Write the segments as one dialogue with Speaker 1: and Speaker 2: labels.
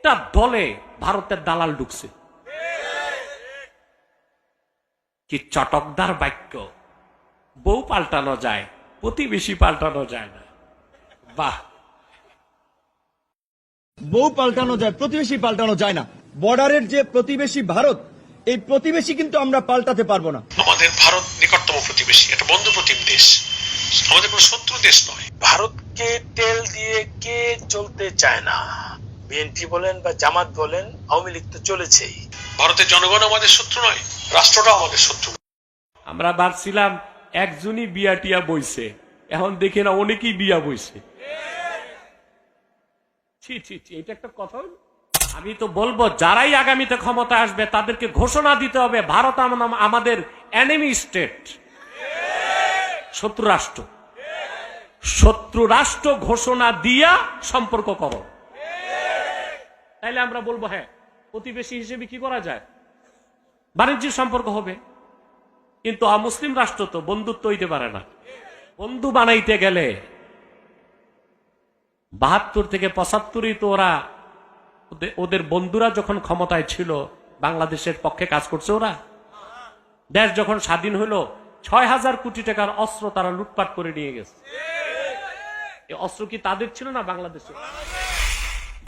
Speaker 1: প্রত্যেকটা দলে ভারতের দালাল ঢুকছে। কি চটকদার বাক্য! বউ পাল্টানো যায়, প্রতিবেশী পাল্টানো যায় না। বাহ!
Speaker 2: বউ পাল্টানো যায়, প্রতিবেশী পাল্টানো যায় না। বর্ডারের যে প্রতিবেশী ভারত, এই প্রতিবেশী কিন্তু আমরা পাল্টাতে পারবো না।
Speaker 3: আমাদের ভারত নিকটতম প্রতিবেশী, একটা বন্ধু প্রতিম দেশ, আমাদের কোনো শত্রু দেশ নয়। ভারতকে তেল দিয়ে কে চলতে চায় না? বিএনপি বলেন বা জামাত বলেন, আওয়ামী লীগ তো চলেছেই। ভারতের জনগণ আমাদের শত্রু নয়, রাষ্ট্রটাও আমাদের শত্রু।
Speaker 1: আমরা ভাবছিলাম একজনই বিয়া টিয়া বইছে, এখন দেখি না অনেকেই বিয়া বইছে। ছি ছি ছি, এটা একটা কথা হলো? আমি তো বলবো যারাই আগামীতে ক্ষমতা আসবে তাদেরকে ঘোষণা দিতে হবে ভারত আমাদের এনিমি স্টেট, শত্রু রাষ্ট্র। শত্রু রাষ্ট্র ঘোষণা দিয়া সম্পর্ক করো, তাইলে আমরা বলবো হ্যাঁ প্রতিবেশী হিসেবে কি করা যায়, বাণিজ্যিক সম্পর্ক হবে। কিন্তু অমুসলিম রাষ্ট্র তো বন্ধুত্ব হইতে পারে না। বন্ধু বানাইতে গেলে ৭২ থেকে ৭৫ তো ওদের বন্ধুরা যখন ক্ষমতায় ছিল বাংলাদেশের পক্ষে কাজ করছে। ওরা দেশ যখন স্বাধীন হলো ৬,০০০ কোটি টাকার অস্ত্র তারা লুটপাট করে নিয়ে গেছে। এই অস্ত্র কি তাদের ছিল না বাংলাদেশে?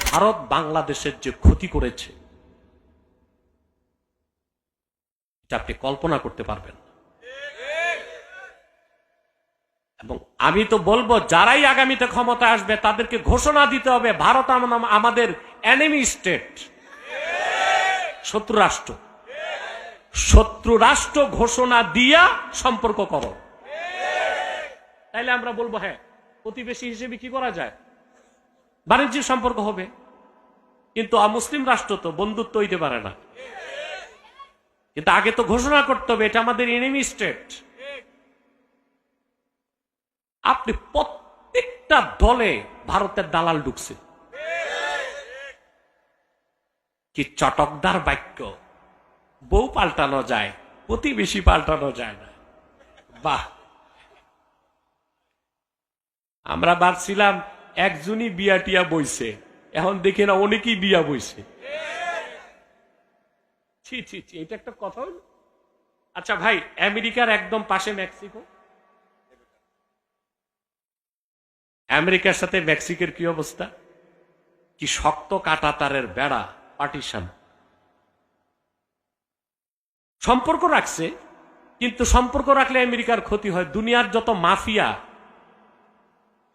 Speaker 1: ভারত বাংলাদেশের যে ক্ষতি করেছে এটা আপনি কল্পনা করতে পারবেন। এবং আমি তো বলবো যারাই আগামীতে ক্ষমতা আসবে তাদেরকে ঘোষণা দিতে হবে ভারত আমাদের এনিমি স্টেট, শত্রু রাষ্ট্র। শত্রু রাষ্ট্র ঘোষণা দিয়া সম্পর্ক করো, তাইলে আমরা বলবো হ্যাঁ প্রতিবেশী হিসেবে কি করা যায়, বাণিজ্যিক সম্পর্ক হবে। কিন্তু অমুসলিম রাষ্ট্র তো বন্ধুত্ব হইতে পারে না। কিন্তু আগে তো ঘোষণা করতে হবে এটা আমাদের এনিমি স্টেট। আপনি প্রত্যেকটা দলে ভারতের দালাল ঢুকছে। কি চটকদার বাক্য! বউ পাল্টানো যায়, প্রতিবেশী পাল্টানো যায় না। বাহ! আমরা ভাবছিলাম একজনই বিয়া টিয়া বইছে, এখন দেখি না অনেকেই বিয়া বইছে। ছি ছি ছি, এটা একটা কথা হলো? আচ্ছা ভাই, আমেরিকার একদম পাশে মেক্সিকো, আমেরিকার সাথে মেক্সিকোর কি অবস্থা? কি শক্ত কাঁটাতারের বেড়া, পার্টিশন। সম্পর্ক রাখছে, কিন্তু সম্পর্ক রাখলে আমেরিকার ক্ষতি হয়। দুনিয়ার যত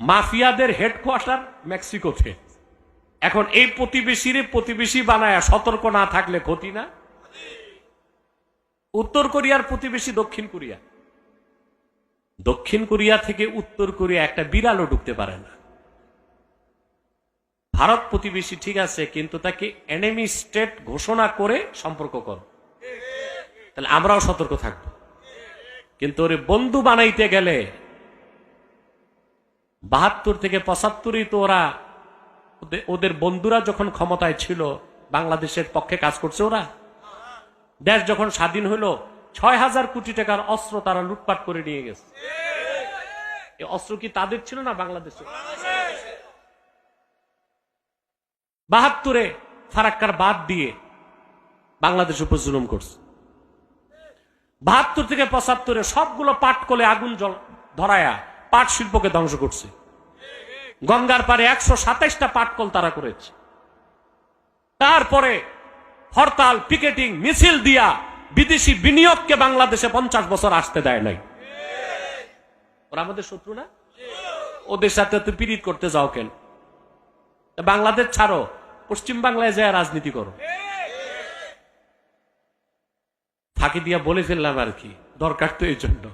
Speaker 1: মাফিয়াদের হেডকোয়ার্টার মেক্সিকোতে। এখন এই প্রতিবেশী বানায় সতর্ক না থাকলে ক্ষতি না? উত্তর কোরিয়ার প্রতিবেশী দক্ষিণ কোরিয়া, দক্ষিণ কোরিয়া থেকে উত্তর কোরিয়া একটা বিড়ালও ঢুকতে পারে না। ভারত প্রতিবেশী ঠিক আছে, কিন্তু তাকে এনিমি স্টেট ঘোষণা করে সম্পর্ক করো, তাহলে আমরাও সতর্ক থাকবো। কিন্তু ওরে বন্ধু বানাইতে গেলে ৭২ থেকে ৭৫ তো ওদের বন্ধুরা যখন ক্ষমতায় ছিল বাংলাদেশের পক্ষে কাজ করছে। ওরা দেশ যখন স্বাধীন হলো ৬,০০০ কোটি টাকার অস্ত্র তারা লুটপাট করে নিয়ে গেছে। এই অস্ত্র কি তাদের ছিল না বাংলাদেশে? ৭২ ফারাক্কার বাদ দিয়ে বাংলাদেশ উপর জুলুম করছে। ৭২ থেকে ৭৫ সবগুলো পাট কলে আগুন ধরায়া পাট শিল্পকে ধ্বংস করছে। গঙ্গার পারে ১২৭টা পাটকল তারা করেছে। তারপরে হরতাল, পিকেটিং, মিছিল দিয়া বিদেশি বিনিয়োগকে বাংলাদেশে ৫০ বছর আসতে দেয় নাই। ওরা আমাদের শত্রু না? ওদের সাথে তো পিরিত করতে যাও কেন? বাংলাদেশ ছাড়ো, পশ্চিম বাংলায় যায় রাজনীতি করো। ফাঁকি দিয়া বলে ফেললাম আর কি, দরকার তো এই জন্য।